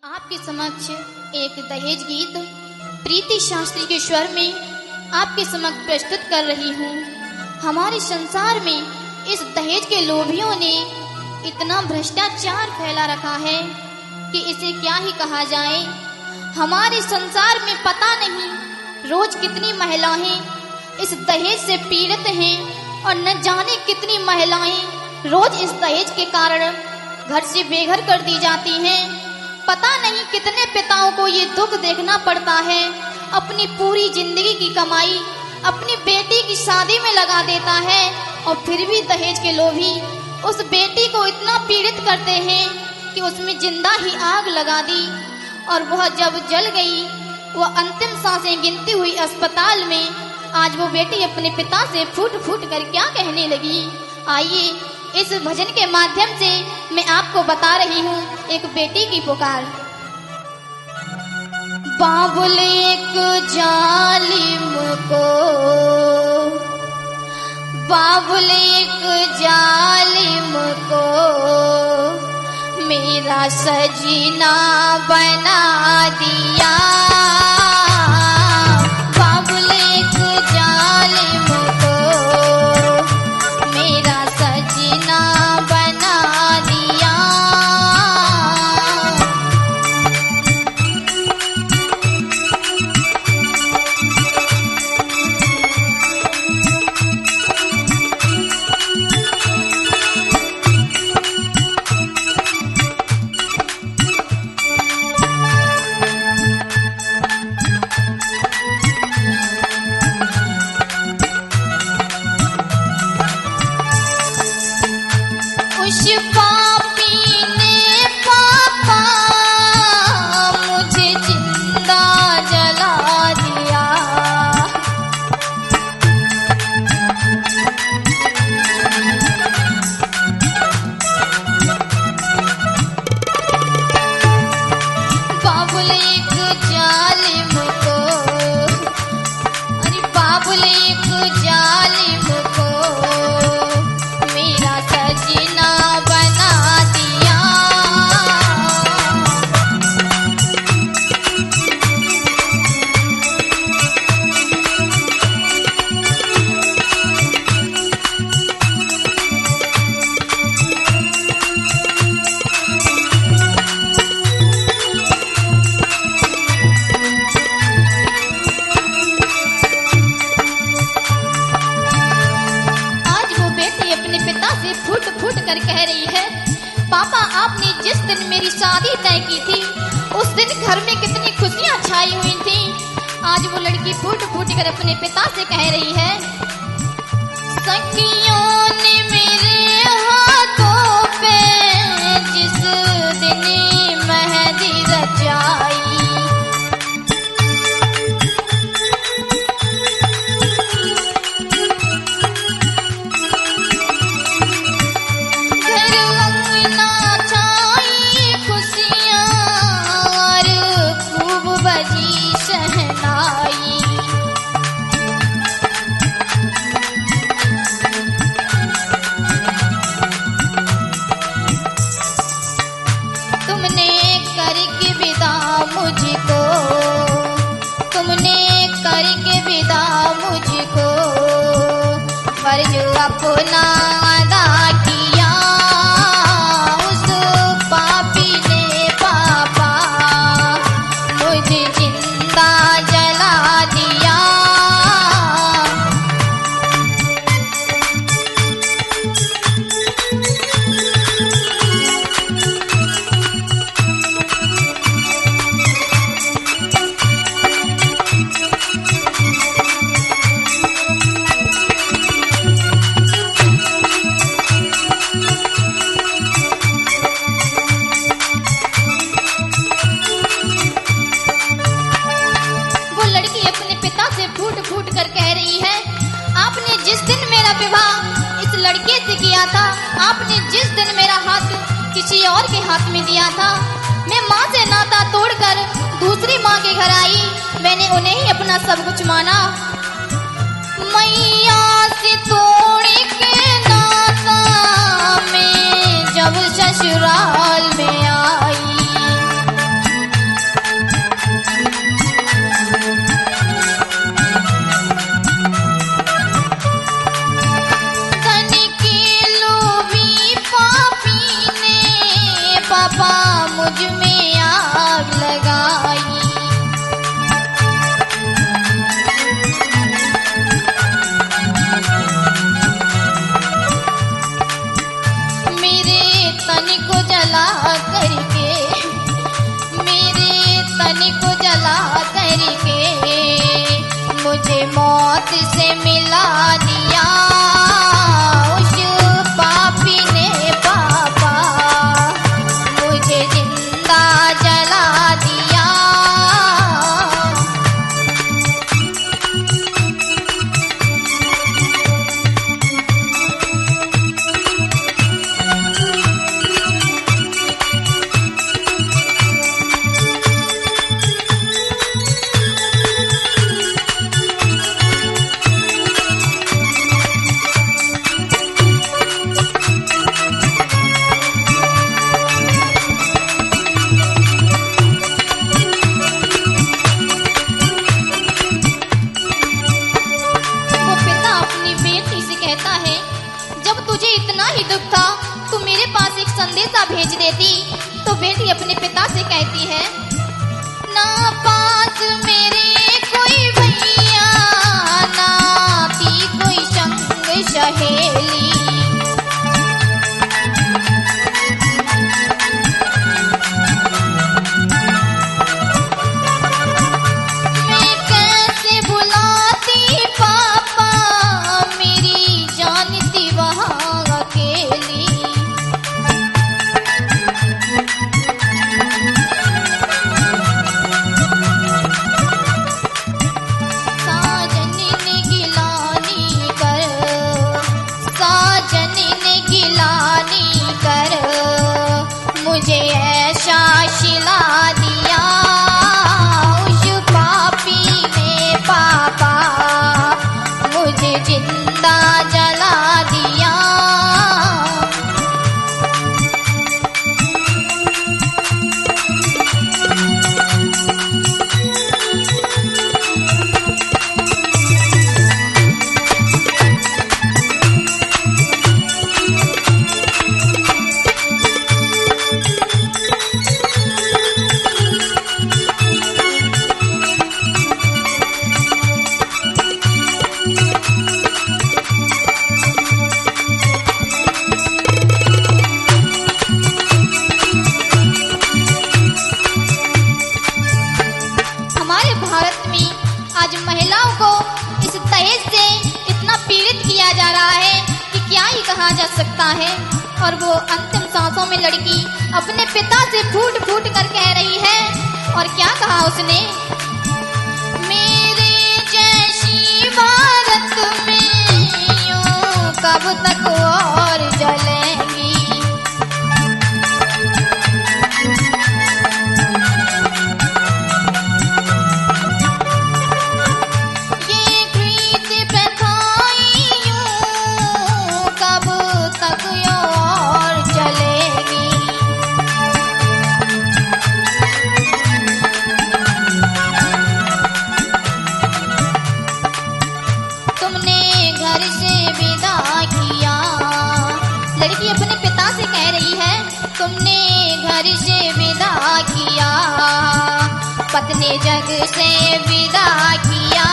आपके समक्ष एक दहेज गीत प्रीति शास्त्री के स्वर में आपके समक्ष प्रस्तुत कर रही हूँ। हमारे संसार में इस दहेज के लोभियों ने इतना भ्रष्टाचार फैला रखा है कि इसे क्या ही कहा जाए। हमारे संसार में पता नहीं रोज कितनी महिलाएं इस दहेज से पीड़ित हैं और न जाने कितनी महिलाएं रोज इस दहेज के कारण घर से बेघर कर दी जाती हैं। पता नहीं कितने पिताओं को ये दुख देखना पड़ता है, अपनी पूरी जिंदगी की कमाई अपनी बेटी की शादी में लगा देता है और फिर भी दहेज के लोभी उस बेटी को इतना पीड़ित करते हैं कि उसमें जिंदा ही आग लगा दी। और वह जब जल गई, वह अंतिम सांसें गिनती हुई अस्पताल में, आज वो बेटी अपने पिता से फूट फूट कर क्या कहने लगी। आइए इस भजन के माध्यम से मैं आपको बता रही हूँ एक बेटी की पुकार। बाबुल एक जालिम को, बाबुल एक जालिम को मेरा सजना बना दिया। बाबुल एक जालिम को मेरा सजना बना दिया। कह रही है, पापा आपने जिस दिन मेरी शादी तय की थी उस दिन घर में कितनी खुशियां छाई हुई थी। आज वो लड़की फूट फूट कर अपने पिता से कह रही है, सखियों ने मेरे हाथों पे जिस दिन मेहंदी रचाई, अपना अदा किया उस पापी ने पापा मुझे जिंदा जला दिया। इस लड़के से किया था, आपने जिस दिन मेरा हाथ किसी और के हाथ में दिया था, मैं माँ से नाता तोड़कर दूसरी माँ के घर आई, मैंने उन्हें ही अपना सब कुछ माना। मैया से तोड़ के नाता में मौत से मिला दिया उस पापी ने पापा, मुझे जिंदा जला दिया। जब तुझे इतना ही दुख था तू मेरे पास एक संदेशा भेज देती। तो बेटी अपने पिता से कहती है, ना पास मेरे कोई भैया, ना थी कोई संग सहेली, मैं कैसे भुलाती पापा, मेरी जान थी वहाँ अकेली। साजन ने गिलानी कर मुझे ऐसा शिला दिया उस पापी ने पापा, मुझे जिंदा जला दिया। हमारे भारत में आज महिलाओं को इस दहेज से इतना पीड़ित किया जा रहा है कि क्या ही कहा जा सकता है। और वो अंतिम सांसों में लड़की अपने पिता से फूट फूट कर कह रही है, और क्या कहा उसने, मेरे जैसी भारत में यूं कब तक और जलेंगी। लड़की अपने पिता से कह रही है, तुमने घर से विदा किया, पत्नी जग से विदा किया।